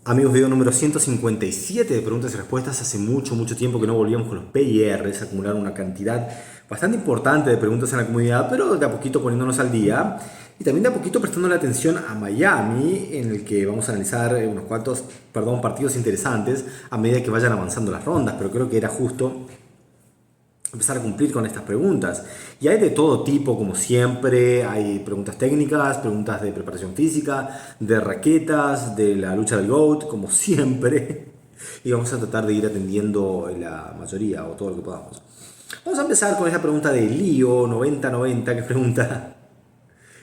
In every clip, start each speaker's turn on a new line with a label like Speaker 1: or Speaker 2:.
Speaker 1: Amigos, video número 157 de preguntas y respuestas. Hace mucho tiempo que no volvíamos con los PIRs, acumularon una cantidad bastante importante de preguntas en la comunidad, pero de a poquito poniéndonos al día y también de a poquito prestando la atención a Miami, en el que vamos a analizar unos cuantos, partidos interesantes a medida que vayan avanzando las rondas, pero creo que era justo empezar a cumplir con estas preguntas. Y hay de todo tipo, como siempre. Hay preguntas técnicas, preguntas de preparación física, de raquetas, de la lucha del GOAT, como siempre. Y vamos a tratar de ir atendiendo la mayoría o todo lo que podamos. Vamos a empezar con esta pregunta de Lío 9090 que pregunta: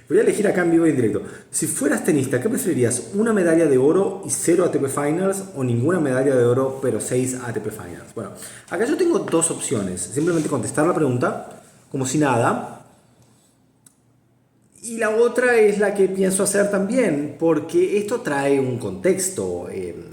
Speaker 1: voy a elegir acá en vivo y en directo. Si fueras tenista, ¿qué preferirías? ¿Una medalla de oro y 0 ATP Finals o ninguna medalla de oro pero 6 ATP Finals? Bueno, acá yo tengo dos opciones. Simplemente contestar la pregunta como si nada. Y la otra es la que pienso hacer también, porque esto trae un contexto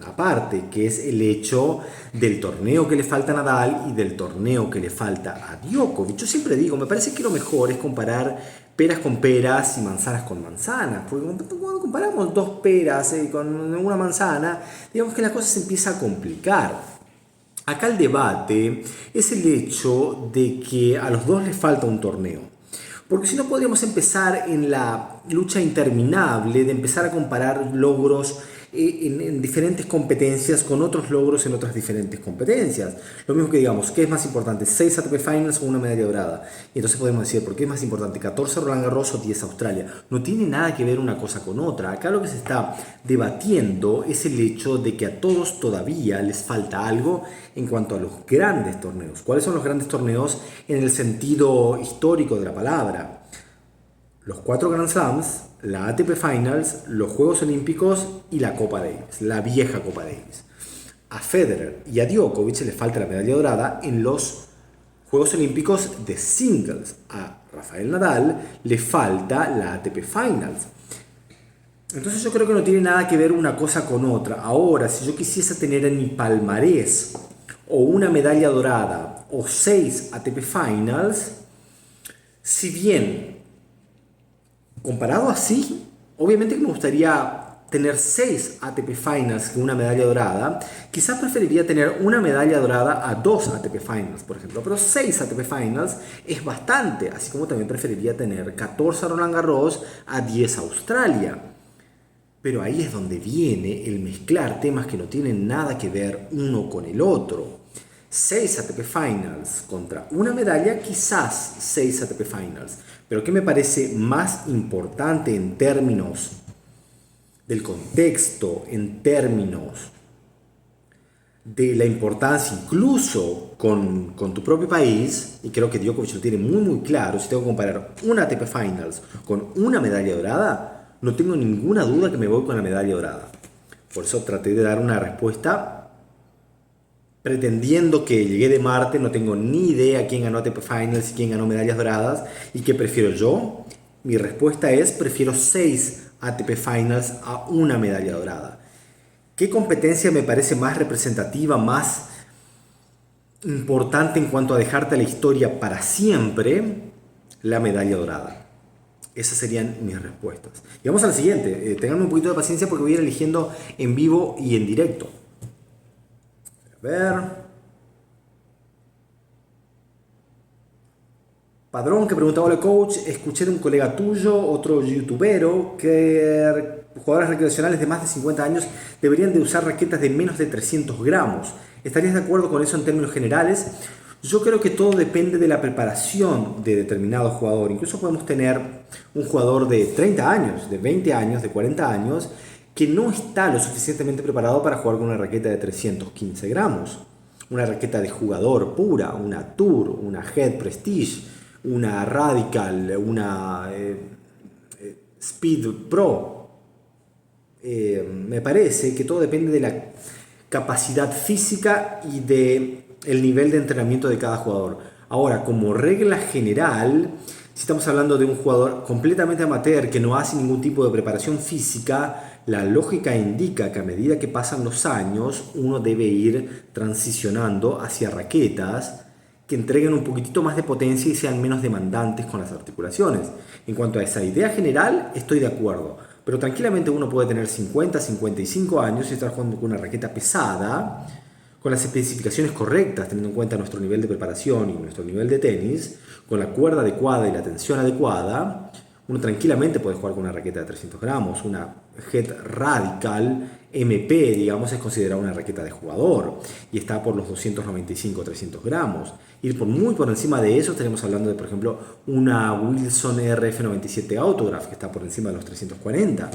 Speaker 1: aparte, que es el hecho del torneo que le falta a Nadal y del torneo que le falta a Djokovic. Yo siempre digo, me parece que lo mejor es comparar peras con peras y manzanas con manzanas, porque cuando comparamos dos peras con una manzana, digamos que la cosa se empieza a complicar. Acá el debate es el hecho de que a los dos les falta un torneo. Porque si no podríamos empezar en la lucha interminable de empezar a comparar logros en diferentes competencias con otros logros en otras diferentes competencias. Lo mismo que digamos, ¿qué es más importante? ¿6 ATP Finals o una medalla dorada? Y entonces podemos decir, ¿por qué es más importante? ¿14 Roland Garros o 10 Australia? No tiene nada que ver una cosa con otra. Acá lo que se está debatiendo es el hecho de que a todos todavía les falta algo en cuanto a los grandes torneos. ¿Cuáles son los grandes torneos en el sentido histórico de la palabra? Los 4 Grand Slams, la ATP Finals, los Juegos Olímpicos y la Copa Davis, la vieja Copa Davis. A Federer y a Djokovic le falta la medalla dorada en los Juegos Olímpicos de singles. A Rafael Nadal le falta la ATP Finals. Entonces yo creo que no tiene nada que ver una cosa con otra. Ahora, si yo quisiese tener en mi palmarés o una medalla dorada o 6 ATP Finals, si bien comparado así, obviamente que me gustaría tener 6 ATP Finals que una medalla dorada. Quizás preferiría tener una medalla dorada a 2 ATP Finals, por ejemplo. Pero 6 ATP Finals es bastante, así como también preferiría tener 14 Roland Garros a 10 Australia. Pero ahí es donde viene el mezclar temas que no tienen nada que ver uno con el otro. 6 ATP Finals contra una medalla, quizás 6 ATP Finals. Pero ¿qué me parece más importante en términos del contexto, en términos de la importancia incluso con tu propio país? Y creo que Djokovic lo tiene muy claro. Si tengo que comparar una ATP Finals con una medalla dorada, no tengo ninguna duda que me voy con la medalla dorada. Por eso traté de dar una respuesta pretendiendo que llegué de Marte. No tengo ni idea quién ganó ATP Finals y quién ganó medallas doradas y qué prefiero yo. Mi respuesta es: prefiero 6 ATP Finals a una medalla dorada. ¿Qué competencia me parece más representativa, más importante en cuanto a dejarte la historia para siempre? La medalla dorada. Esas serían mis respuestas. Y vamos a la siguiente. Tenganme un poquito de paciencia porque voy a ir eligiendo en vivo y en directo. A ver. Padrón que preguntaba: hola coach, escuché de un colega tuyo, otro youtubero, que jugadores recreacionales de más de 50 años deberían de usar raquetas de menos de 300 gramos. ¿Estarías de acuerdo con eso en términos generales? Yo creo que todo depende de la preparación de determinado jugador. Incluso podemos tener un jugador de 30 años, de 20 años, de 40 años, que no está lo suficientemente preparado para jugar con una raqueta de 315 gramos. Una raqueta de jugador pura, una Tour, una Head Prestige, una Radical, una Speed Pro. Me parece que todo depende de la capacidad física y de el nivel de entrenamiento de cada jugador. Ahora, como regla general, si estamos hablando de un jugador completamente amateur que no hace ningún tipo de preparación física, la lógica indica que a medida que pasan los años uno debe ir transicionando hacia raquetas que entreguen un poquitito más de potencia y sean menos demandantes con las articulaciones. En cuanto a esa idea general, estoy de acuerdo. pero tranquilamente uno puede tener 50, 55 años y estar jugando con una raqueta pesada, con las especificaciones correctas, teniendo en cuenta nuestro nivel de preparación y nuestro nivel de tenis, con la cuerda adecuada y la tensión adecuada. Uno tranquilamente puede jugar con una raqueta de 300 gramos, una Head Radical MP, digamos, es considerada una raqueta de jugador y está por los 295 300 gramos. Ir muy por encima de eso, estaremos hablando de, por ejemplo, una Wilson RF97 Autograph, que está por encima de los 340.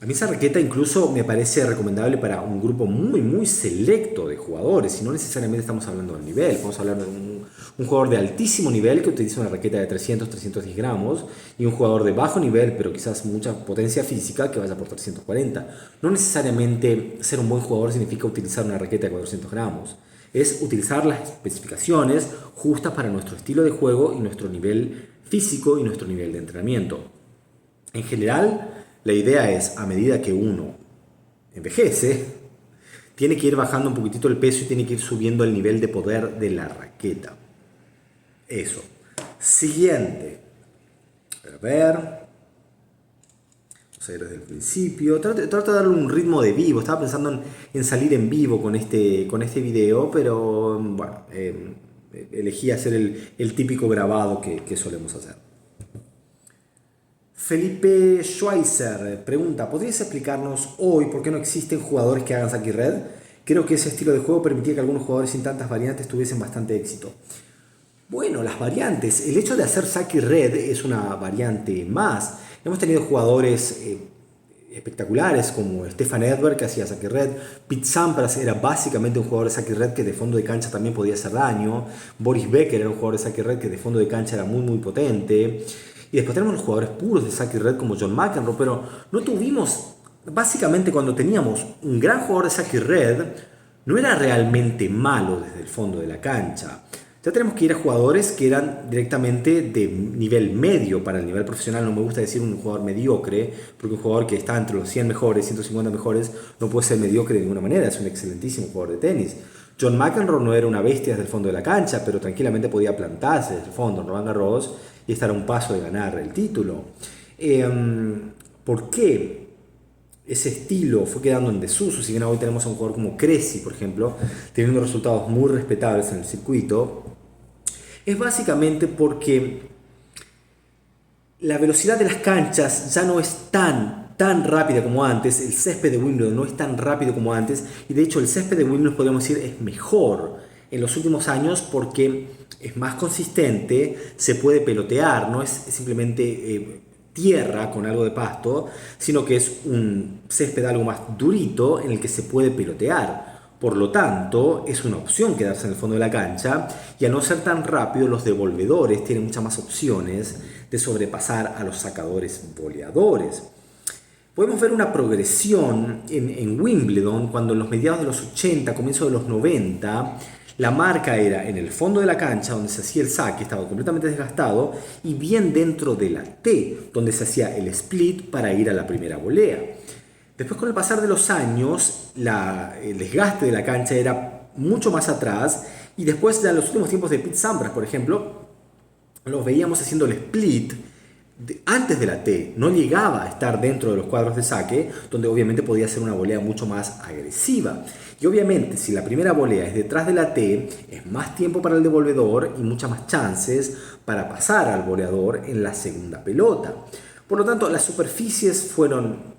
Speaker 1: A mí esa raqueta incluso me parece recomendable para un grupo muy selecto de jugadores, y no necesariamente estamos hablando del nivel. Podemos hablar de un jugador de altísimo nivel que utiliza una raqueta de 300, 310 gramos y un jugador de bajo nivel, pero quizás mucha potencia física, que vaya por 340. No necesariamente ser un buen jugador significa utilizar una raqueta de 400 gramos. Es utilizar las especificaciones justas para nuestro estilo de juego y nuestro nivel físico y nuestro nivel de entrenamiento. En general, la idea es, a medida que uno envejece, tiene que ir bajando un poquitito el peso y tiene que ir subiendo el nivel de poder de la raqueta. Eso. Siguiente. A ver. Vamos a ir desde el principio. Trato de darle un ritmo de vivo. Estaba pensando en salir en vivo con este video, pero bueno, elegí hacer el típico grabado que solemos hacer. Felipe Schweizer pregunta, ¿podrías explicarnos hoy por qué no existen jugadores que hagan saque red? Creo que ese estilo de juego permitía que algunos jugadores sin tantas variantes tuviesen bastante éxito. Bueno, las variantes, el hecho de hacer saque red es una variante más. Hemos tenido jugadores espectaculares como Stefan Edberg, que hacía saque red. Pete Sampras era básicamente un jugador de saque red que de fondo de cancha también podía hacer daño. Boris Becker era un jugador de saque red que de fondo de cancha era muy potente. Y después tenemos los jugadores puros de saque red como John McEnroe, pero no tuvimos, básicamente cuando teníamos un gran jugador de saque red, no era realmente malo desde el fondo de la cancha. Ya tenemos que ir a jugadores que eran directamente de nivel medio para el nivel profesional. No me gusta decir un jugador mediocre, porque un jugador que está entre los 100 mejores, 150 mejores, no puede ser mediocre de ninguna manera, es un excelentísimo jugador de tenis. John McEnroe no era una bestia desde el fondo de la cancha, pero tranquilamente podía plantarse desde el fondo en Roland Garros y estar a un paso de ganar el título. ¿Por qué ese estilo fue quedando en desuso? Si bien hoy tenemos a un jugador como Cressy, por ejemplo, teniendo resultados muy respetables en el circuito, es básicamente porque la velocidad de las canchas ya no es tan rápida como antes. El césped de Wimbledon no es tan rápido como antes, y de hecho el césped de Wimbledon, podemos decir, es mejor en los últimos años porque es más consistente, se puede pelotear, no es simplemente tierra con algo de pasto, sino que es un césped algo más durito en el que se puede pelotear. Por lo tanto, es una opción quedarse en el fondo de la cancha, y al no ser tan rápido, los devolvedores tienen muchas más opciones de sobrepasar a los sacadores voleadores. Podemos ver una progresión en Wimbledon cuando en los mediados de los 80, comienzo de los 90, la marca era en el fondo de la cancha donde se hacía el saque, estaba completamente desgastado, y bien dentro de la T, donde se hacía el split para ir a la primera volea. Después, con el pasar de los años, el desgaste de la cancha era mucho más atrás, y después, ya en los últimos tiempos de Pete Sampras, por ejemplo, los veíamos haciendo el split antes de la T. No llegaba a estar dentro de los cuadros de saque, donde obviamente podía ser una volea mucho más agresiva. Y obviamente, si la primera volea es detrás de la T, es más tiempo para el devolvedor y muchas más chances para pasar al voleador en la segunda pelota. Por lo tanto, las superficies fueron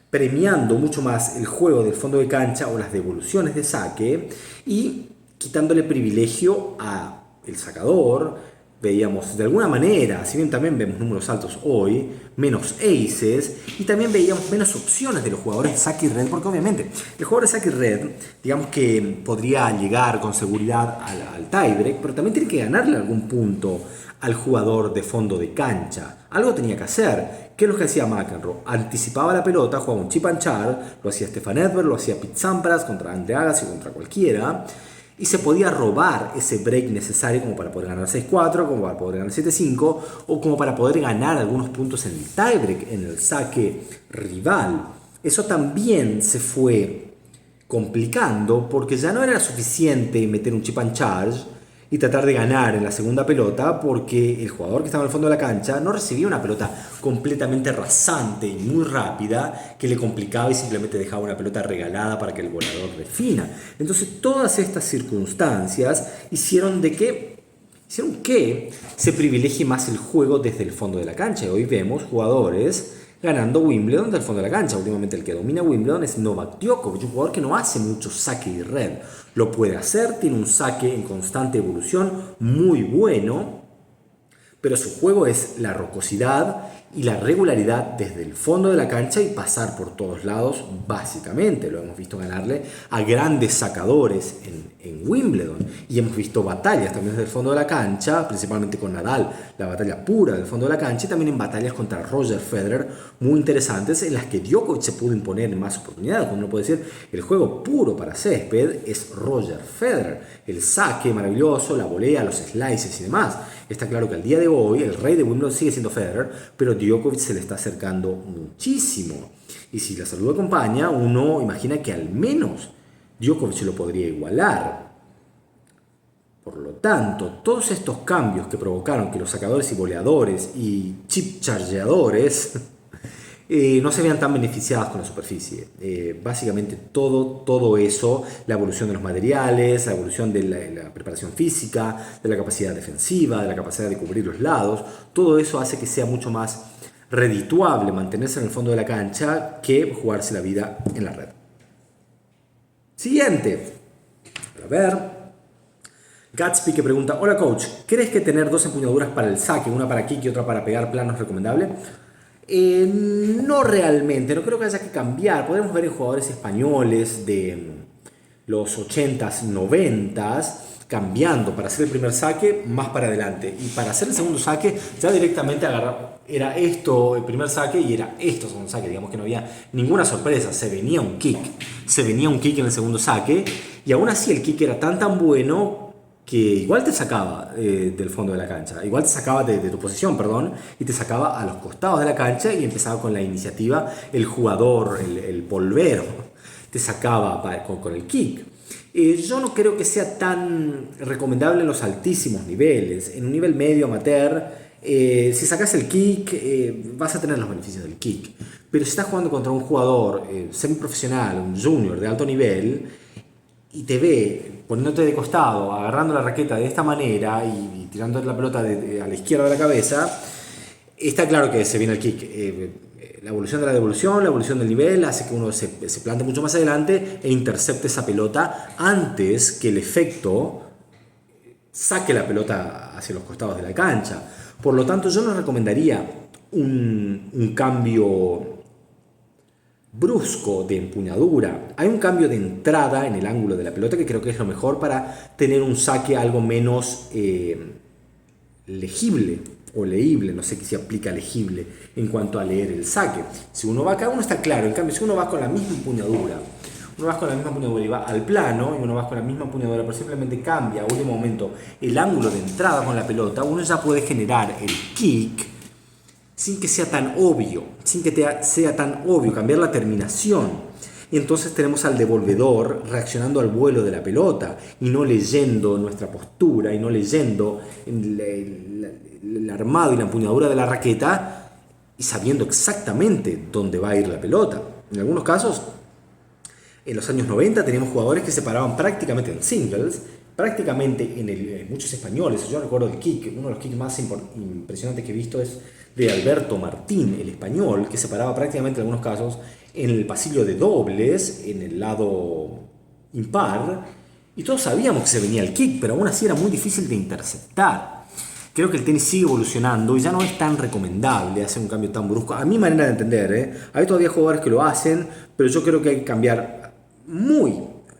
Speaker 1: premiando mucho más el juego del fondo de cancha o las devoluciones de saque, y quitándole privilegio al sacador. Veíamos de alguna manera, si bien también vemos números altos hoy, menos aces, y también veíamos menos opciones de los jugadores de saque y red, porque obviamente el jugador de saque y red, digamos que podría llegar con seguridad al tiebreak, pero también tiene que ganarle algún punto al jugador de fondo de cancha. Algo tenía que hacer. ¿Qué es lo que hacía McEnroe? Anticipaba la pelota, jugaba un chip and char, lo hacía Stefan Edberg, lo hacía Pete Sampras contra Andre Agassi, contra cualquiera, y se podía robar ese break necesario como para poder ganar 6-4, como para poder ganar 7-5, o como para poder ganar algunos puntos en el tiebreak, en el saque rival. Eso también se fue complicando porque ya no era suficiente meter un chip and charge y tratar de ganar en la segunda pelota, porque el jugador que estaba en el fondo de la cancha no recibía una pelota completamente rasante y muy rápida que le complicaba y simplemente dejaba una pelota regalada para que el volador defina. Entonces todas estas circunstancias hicieron que se privilegie más el juego desde el fondo de la cancha. Y hoy vemos jugadores ganando Wimbledon del fondo de la cancha. Últimamente el que domina Wimbledon es Novak Djokovic, un jugador que no hace mucho saque y red. Lo puede hacer, tiene un saque en constante evolución muy bueno, pero su juego es la rocosidad y la regularidad desde el fondo de la cancha y pasar por todos lados, básicamente. Lo hemos visto ganarle a grandes sacadores en Wimbledon y hemos visto batallas también desde el fondo de la cancha, principalmente con Nadal, la batalla pura del fondo de la cancha, y también en batallas contra Roger Federer muy interesantes en las que Djokovic se pudo imponer en más oportunidades. Como uno puede decir, el juego puro para césped es Roger Federer, el saque maravilloso, la volea, los slices y demás. Está claro que al día de hoy el rey de Wimbledon sigue siendo Federer, pero Djokovic se le está acercando muchísimo. Y si la salud acompaña, uno imagina que al menos Djokovic lo podría igualar. Por lo tanto, todos estos cambios que provocaron que los sacadores y voleadores y chip chargeadores no se vean tan beneficiados con la superficie. Básicamente todo eso, la evolución de los materiales, la evolución de la preparación física, de la capacidad defensiva, de la capacidad de cubrir los lados, todo eso hace que sea mucho más redituable mantenerse en el fondo de la cancha que jugarse la vida en la red. Siguiente. A ver. Gatsby que pregunta: hola coach, ¿crees que tener dos empuñaduras para el saque, una para kick y otra para pegar plano es recomendable? No realmente, no creo que haya que cambiar. Podemos ver en jugadores españoles de los 80s, 90s cambiando para hacer el primer saque más para adelante, y para hacer el segundo saque ya directamente era esto el primer saque y era esto el segundo saque. Digamos que no había ninguna sorpresa, se venía un kick en el segundo saque, y aún así el kick era tan bueno que igual te sacaba del fondo de la cancha, igual te sacaba de tu posición, perdón, y te sacaba a los costados de la cancha, y empezaba con la iniciativa el jugador, el polvero, te sacaba con el kick. Yo no creo que sea tan recomendable en los altísimos niveles. En un nivel medio amateur, si sacas el kick, vas a tener los beneficios del kick, pero si estás jugando contra un jugador semiprofesional, un junior de alto nivel, y te ve poniéndote de costado, agarrando la raqueta de esta manera y tirando la pelota a la izquierda de la cabeza, está claro que se viene el kick. La evolución de la devolución, la evolución del nivel hace que uno se plante mucho más adelante e intercepte esa pelota antes que el efecto saque la pelota hacia los costados de la cancha. Por lo tanto, yo no recomendaría un cambio brusco de empuñadura. Hay un cambio de entrada en el ángulo de la pelota que creo que es lo mejor para tener un saque algo menos legible o leíble, no sé qué se aplica legible en cuanto a leer el saque. Si uno va acá, uno está claro. En cambio, si uno va con la misma empuñadura, y va al plano, y uno va con la misma empuñadura, pero simplemente cambia a último momento el ángulo de entrada con la pelota, uno ya puede generar el kick sin que sea tan obvio, cambiar la terminación. Y entonces tenemos al devolvedor reaccionando al vuelo de la pelota y no leyendo nuestra postura y no leyendo el armado y la empuñadura de la raqueta y sabiendo exactamente dónde va a ir la pelota. En algunos casos, en los años 90 teníamos jugadores que se paraban prácticamente en singles, prácticamente en muchos españoles. Yo recuerdo el kick, uno de los kicks más impresionantes que he visto es de Alberto Martín, el español, que se paraba prácticamente en algunos casos en el pasillo de dobles, en el lado impar, y todos sabíamos que se venía el kick, pero aún así era muy difícil de interceptar. Creo que el tenis sigue evolucionando y ya no es tan recomendable hacer un cambio tan brusco. A mi manera de entender, hay todavía jugadores que lo hacen, pero yo creo que hay que cambiar muy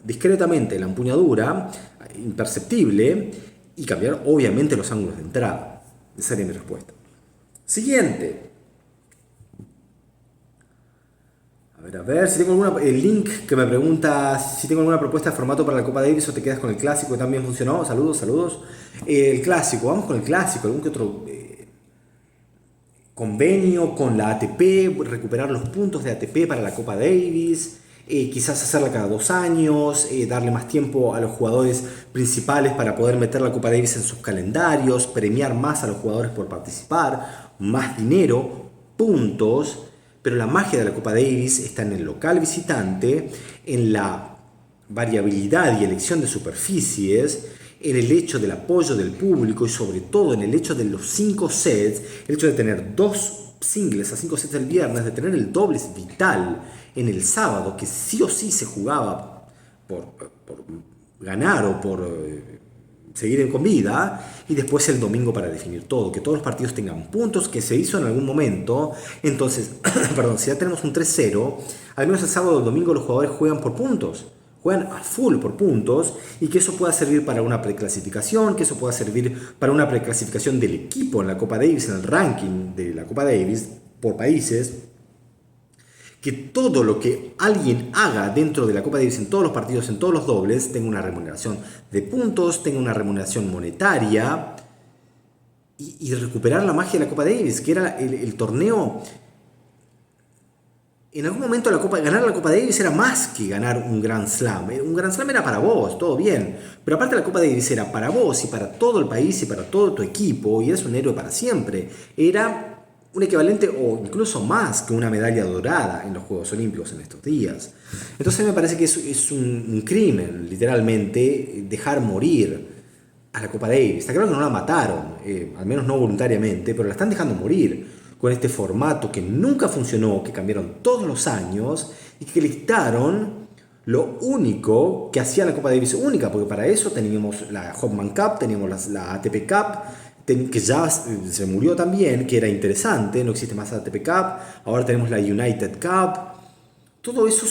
Speaker 1: discretamente la empuñadura, imperceptible, y cambiar obviamente los ángulos de entrada. Esa sería mi respuesta. Siguiente. A ver, si tengo el link que me pregunta si tengo alguna propuesta de formato para la Copa Davis o te quedas con el clásico que también funcionó. Saludos. El clásico, vamos con el clásico, algún que otro convenio con la ATP, recuperar los puntos de ATP para la Copa Davis. quizás hacerla cada 2 años, darle más tiempo a los jugadores principales para poder meter la Copa Davis en sus calendarios, premiar más a los jugadores por participar, más dinero, puntos, pero la magia de la Copa Davis está en el local visitante, en la variabilidad y elección de superficies, en el hecho del apoyo del público y sobre todo en el hecho de los 5 sets, el hecho de tener 2 singles a 5 sets el viernes, de tener el dobles vital en el sábado, que sí o sí se jugaba por ganar o por seguir con vida, y después el domingo para definir todo, que todos los partidos tengan puntos, que se hizo en algún momento. Entonces, perdón, si ya tenemos un 3-0, al menos el sábado o el domingo los jugadores juegan por puntos, juegan a full por puntos, y que eso pueda servir para una preclasificación, que eso pueda servir para una preclasificación del equipo en la Copa Davis, en el ranking de la Copa Davis por países, que todo lo que alguien haga dentro de la Copa Davis en todos los partidos, en todos los dobles, tenga una remuneración de puntos, tenga una remuneración monetaria, y recuperar la magia de la Copa Davis, que era el torneo. En algún momento ganar la Copa Davis era más que ganar un Grand Slam. Un Grand Slam era para vos, todo bien. Pero aparte la Copa Davis era para vos y para todo el país y para todo tu equipo, y eres un héroe para siempre. Era un equivalente o incluso más que una medalla dorada en los Juegos Olímpicos en estos días. Entonces me parece que es un crimen, literalmente, dejar morir a la Copa Davis. Está claro que no la mataron, al menos no voluntariamente, pero la están dejando morir con este formato que nunca funcionó, que cambiaron todos los años y que listaron lo único que hacía la Copa Davis única, porque para eso teníamos la Hopman Cup, teníamos la ATP Cup, que ya se murió también, que era interesante, no existe más ATP Cup, ahora tenemos la United Cup. Todo eso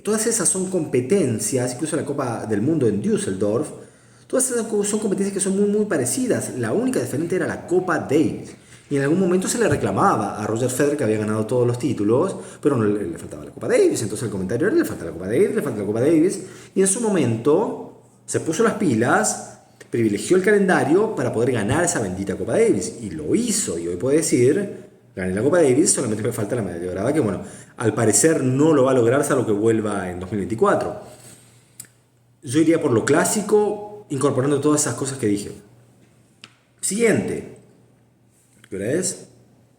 Speaker 1: todas esas son competencias, incluso la Copa del Mundo en Düsseldorf, todas esas son competencias que son muy, muy parecidas. La única diferente era la Copa Davis. Y en algún momento se le reclamaba a Roger Federer, que había ganado todos los títulos, pero no le faltaba la Copa Davis. Entonces el comentario era: le falta la Copa Davis, le falta la Copa Davis. Y en su momento se puso las pilas, privilegió el calendario para poder ganar esa bendita Copa Davis. Y lo hizo. Y hoy puede decir: gané la Copa Davis, solamente me falta la medalla dorada, que bueno, al parecer no lo va a lograr salvo que vuelva en 2024. Yo iría por lo clásico, incorporando todas esas cosas que dije. Siguiente. ¿Qué hora es?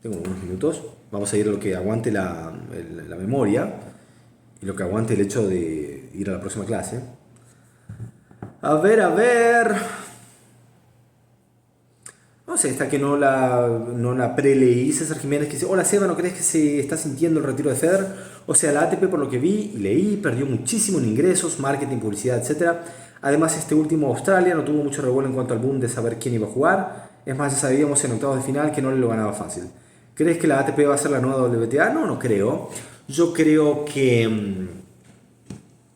Speaker 1: Tengo unos minutos. Vamos a ir a lo que aguante la memoria y lo que aguante el hecho de ir a la próxima clase. A ver. No sé, esta que no la preleí. César Jiménez que dice: hola Seba, ¿no crees que se está sintiendo el retiro de Federer? O sea, la ATP, por lo que vi y leí, perdió muchísimo en ingresos, marketing, publicidad, etc. Además, este último Australia no tuvo mucho revuelo en cuanto al boom de saber quién iba a jugar. Es más, ya sabíamos en octavos de final que no le lo ganaba fácil. ¿Crees que la ATP va a ser la nueva WTA? No creo. Yo creo que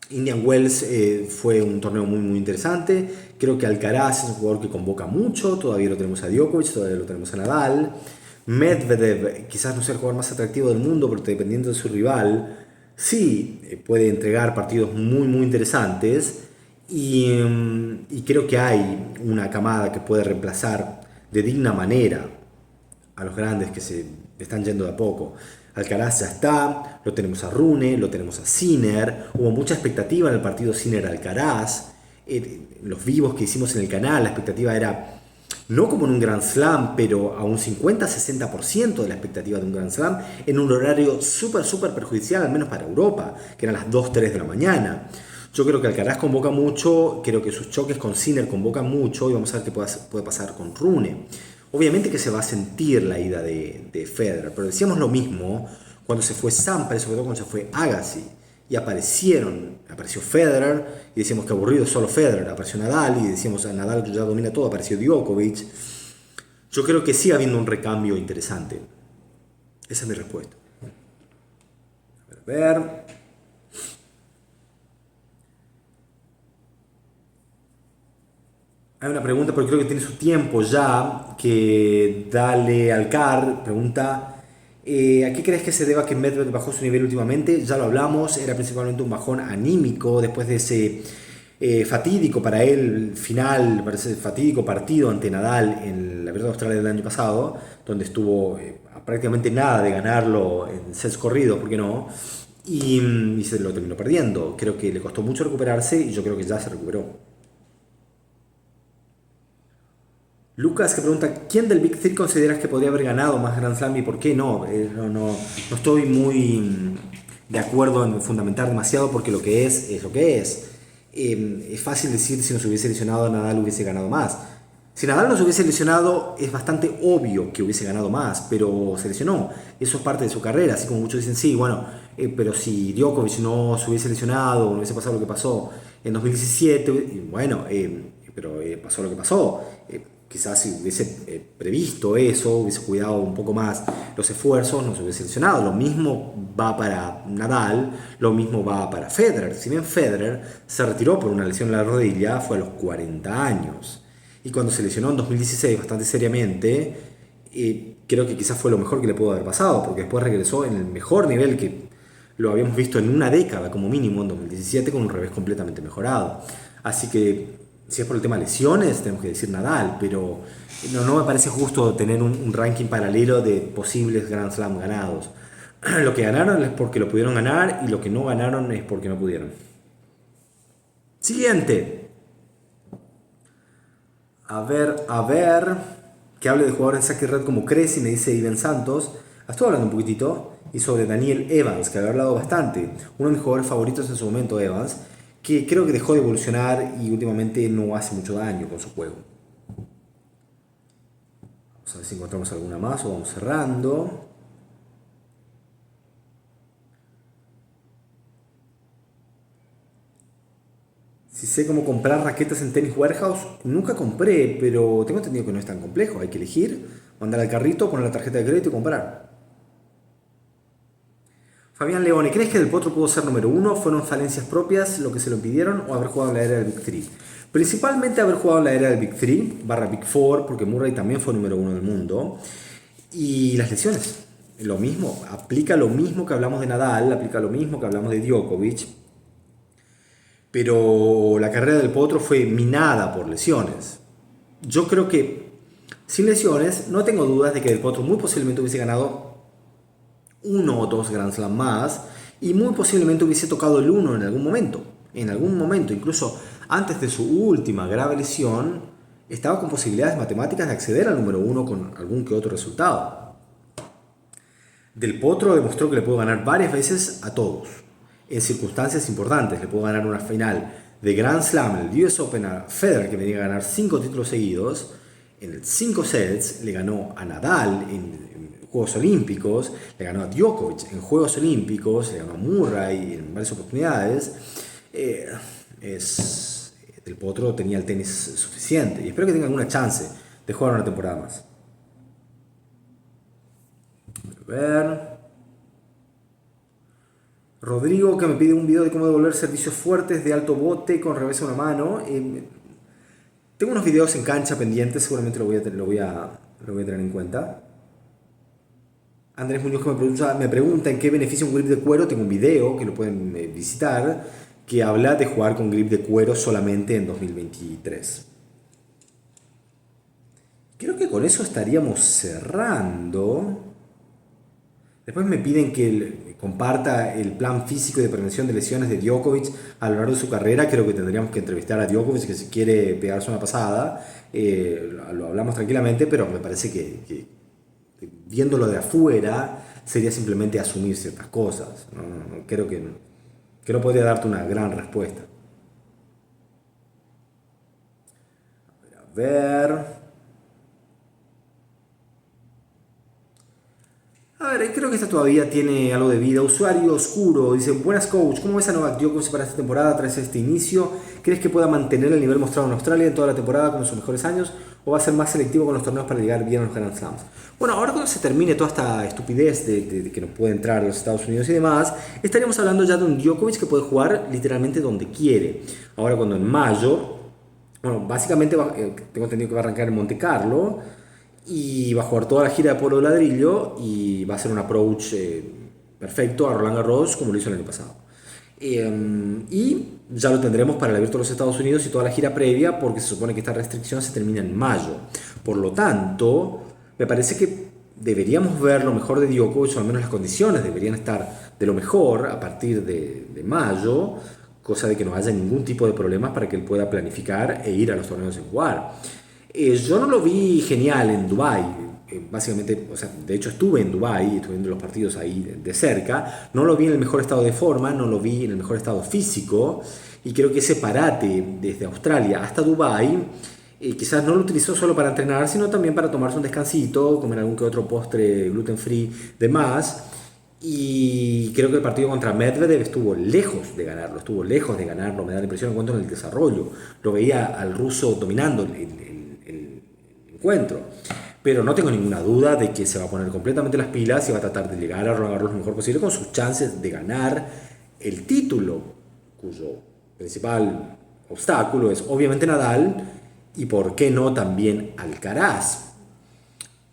Speaker 1: Indian Wells fue un torneo muy, muy interesante. Creo que Alcaraz es un jugador que convoca mucho. Todavía lo tenemos a Djokovic, todavía lo tenemos a Nadal. Medvedev quizás no sea el jugador más atractivo del mundo, pero dependiendo de su rival, sí puede entregar partidos muy, muy interesantes. Y creo que hay una camada que puede reemplazar de digna manera a los grandes que se están yendo de a poco. Alcaraz ya está, lo tenemos a Rune, lo tenemos a Sinner. Hubo mucha expectativa en el partido Sinner-Alcaraz. Los vivos que hicimos en el canal, la expectativa era no como en un Grand Slam, pero a un 50-60% de la expectativa de un Grand Slam, en un horario súper, súper perjudicial, al menos para Europa, que eran las 2-3 de la mañana. Yo creo que Alcaraz convoca mucho, creo que sus choques con Sinner convocan mucho, y vamos a ver qué puede pasar con Rune. Obviamente que se va a sentir la ida de Federer, pero decíamos lo mismo cuando se fue Sampras, sobre todo cuando se fue Agassi, y apareció Federer, y decíamos que aburrido solo Federer, apareció Nadal, y decíamos a Nadal ya domina todo, apareció Djokovic. Yo creo que sigue habiendo un recambio interesante. Esa es mi respuesta. A ver. Hay una pregunta, pero creo que tiene su tiempo ya, que Dale Alcar pregunta: ¿a qué crees que se deba que Medvedev bajó su nivel últimamente? Ya lo hablamos, era principalmente un bajón anímico después de ese fatídico para él final, parece fatídico partido ante Nadal en la Abierto de Australia del año pasado, donde estuvo a prácticamente nada de ganarlo en sets corridos, ¿por qué no? y se lo terminó perdiendo. Creo que le costó mucho recuperarse y yo creo que ya se recuperó. Lucas que pregunta, ¿quién del Big Three consideras que podría haber ganado más Grand Slam y por qué no? No estoy muy de acuerdo en fundamentar demasiado porque lo que es lo que es. Es fácil decir si no se hubiese lesionado Nadal hubiese ganado más. Si Nadal no se hubiese lesionado es bastante obvio que hubiese ganado más, pero se lesionó. Eso es parte de su carrera, así como muchos dicen, sí, bueno, pero si Djokovic no se hubiese lesionado, no hubiese pasado lo que pasó en 2017, bueno, pero pasó lo que pasó. Quizás si hubiese previsto eso, hubiese cuidado un poco más los esfuerzos, no se hubiese lesionado. Lo mismo va para Nadal, lo mismo va para Federer. Si bien Federer se retiró por una lesión en la rodilla, fue a los 40 años. Y cuando se lesionó en 2016 bastante seriamente, creo que quizás fue lo mejor que le pudo haber pasado, porque después regresó en el mejor nivel que lo habíamos visto en una década como mínimo, en 2017, con un revés completamente mejorado. Así que si es por el tema lesiones, tenemos que decir Nadal, pero no me parece justo tener un ranking paralelo de posibles Grand Slam ganados. Lo que ganaron es porque lo pudieron ganar y lo que no ganaron es porque no pudieron. Siguiente. A ver, que hable de jugadores en saque red como Cresci, me dice Iben Santos. Estuve hablando un poquitito, y sobre Daniel Evans, que había hablado bastante. Uno de mis jugadores favoritos en su momento, Evans, que creo que dejó de evolucionar y últimamente no hace mucho daño con su juego. Vamos a ver si encontramos alguna más o vamos cerrando. Si sé cómo comprar raquetas en Tennis Warehouse, nunca compré, pero tengo entendido que no es tan complejo. Hay que elegir, mandar al carrito, poner la tarjeta de crédito y comprar. Fabián Leone, ¿crees que Del Potro pudo ser número uno? ¿Fueron falencias propias lo que se lo impidieron o haber jugado en la era del Big Three? Principalmente haber jugado en la era del Big Three, barra Big Four, porque Murray también fue número uno del mundo. Y las lesiones, lo mismo, aplica lo mismo que hablamos de Nadal, aplica lo mismo que hablamos de Djokovic. Pero la carrera del Potro fue minada por lesiones. Yo creo que sin lesiones no tengo dudas de que Del Potro muy posiblemente hubiese ganado uno o dos Grand Slam más y muy posiblemente hubiese tocado el uno en algún momento, incluso antes de su última grave lesión, estaba con posibilidades matemáticas de acceder al número uno con algún que otro resultado. Del Potro demostró que le puede ganar varias veces a todos, en circunstancias importantes. Le pudo ganar una final de Grand Slam en el US Open a Federer, que venía a ganar 5 títulos seguidos, en 5 sets, le ganó a Nadal en Juegos Olímpicos, le ganó a Djokovic en Juegos Olímpicos, le ganó a Murray en varias oportunidades. Del Potro tenía el tenis suficiente y espero que tenga alguna chance de jugar una temporada más. A ver. Rodrigo que me pide un video de cómo devolver servicios fuertes de alto bote con revés a una mano. Tengo unos videos en cancha pendientes, seguramente lo voy a tener en cuenta. Andrés Muñoz que me pregunta en qué beneficia un grip de cuero. Tengo un video que lo pueden visitar que habla de jugar con grip de cuero solamente en 2023. Creo que con eso estaríamos cerrando. Después me piden que comparta el plan físico y de prevención de lesiones de Djokovic a lo largo de su carrera. Creo que tendríamos que entrevistar a Djokovic, que si quiere pegarse una pasada, lo hablamos tranquilamente, pero me parece que viéndolo de afuera sería simplemente asumir ciertas cosas. Creo que no podría darte una gran respuesta. A ver. A ver, creo que esta todavía tiene algo de vida. Usuario Oscuro dice: buenas coach, ¿cómo ves a Novak Djokovic para esta temporada tras este inicio? ¿Crees que pueda mantener el nivel mostrado en Australia en toda la temporada como en sus mejores años? ¿O va a ser más selectivo con los torneos para llegar bien a los Grand Slams? Bueno, ahora cuando se termine toda esta estupidez de que no puede entrar a los Estados Unidos y demás, estaríamos hablando ya de un Djokovic que puede jugar literalmente donde quiere. Ahora cuando en mayo, bueno, básicamente tengo entendido que va a arrancar en Monte Carlo, y va a jugar toda la gira de Pueblo de Ladrillo y va a hacer un approach perfecto a Roland Garros como lo hizo el año pasado. Y ya lo tendremos para el Abierto de los Estados Unidos y toda la gira previa, porque se supone que esta restricción se termina en mayo. Por lo tanto, me parece que deberíamos ver lo mejor de Djokovic, o al menos las condiciones deberían estar de lo mejor a partir de mayo, cosa de que no haya ningún tipo de problemas para que él pueda planificar e ir a los torneos en jugar. Yo no lo vi genial en Dubái. Básicamente, o sea, de hecho estuve en Dubái, estuve viendo los partidos ahí de cerca, no lo vi en el mejor estado de forma, no lo vi en el mejor estado físico, y creo que ese parate desde Australia hasta Dubái, quizás no lo utilizó solo para entrenar, sino también para tomarse un descansito, comer algún que otro postre gluten free de más. Y creo que el partido contra Medvedev estuvo lejos de ganarlo, me da la impresión en cuanto en el desarrollo. Lo veía al ruso dominando el encuentro. Pero no tengo ninguna duda de que se va a poner completamente las pilas y va a tratar de llegar a Roland Garros lo mejor posible con sus chances de ganar el título, cuyo principal obstáculo es obviamente Nadal y por qué no también Alcaraz.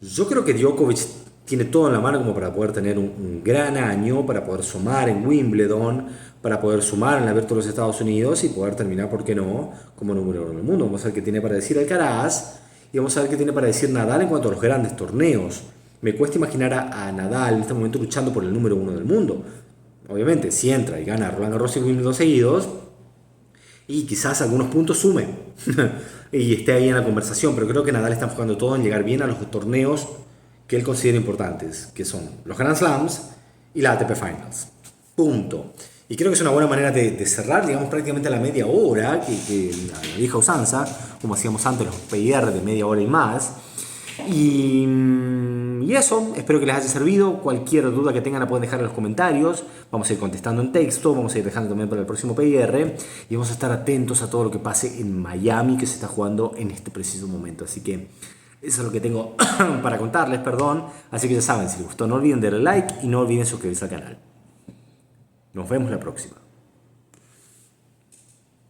Speaker 1: Yo creo que Djokovic tiene todo en la mano como para poder tener un gran año, para poder sumar en Wimbledon, para poder sumar en la Abierto de los Estados Unidos y poder terminar, ¿por qué no?, como número uno del mundo. Vamos a ver qué tiene para decir Alcaraz y vamos a ver qué tiene para decir Nadal en cuanto a los grandes torneos. Me cuesta imaginar a Nadal en este momento luchando por el número uno del mundo. Obviamente, si entra y gana Roland Garros y Wimbledon seguidos, y quizás algunos puntos sume y esté ahí en la conversación, pero creo que Nadal está enfocando todo en llegar bien a los torneos que él considera importantes, que son los Grand Slams y la ATP Finals. Punto. Y creo que es una buena manera de cerrar, digamos, prácticamente a la media hora, que la vieja usanza, como hacíamos antes, los PR de media hora y más. Y eso, espero que les haya servido. Cualquier duda que tengan la pueden dejar en los comentarios. Vamos a ir contestando en texto, vamos a ir dejando también para el próximo PR. Y vamos a estar atentos a todo lo que pase en Miami, que se está jugando en este preciso momento. Así que eso es lo que tengo para contarles, perdón. Así que ya saben, si les gustó, no olviden darle like y no olviden suscribirse al canal. Nos vemos la próxima.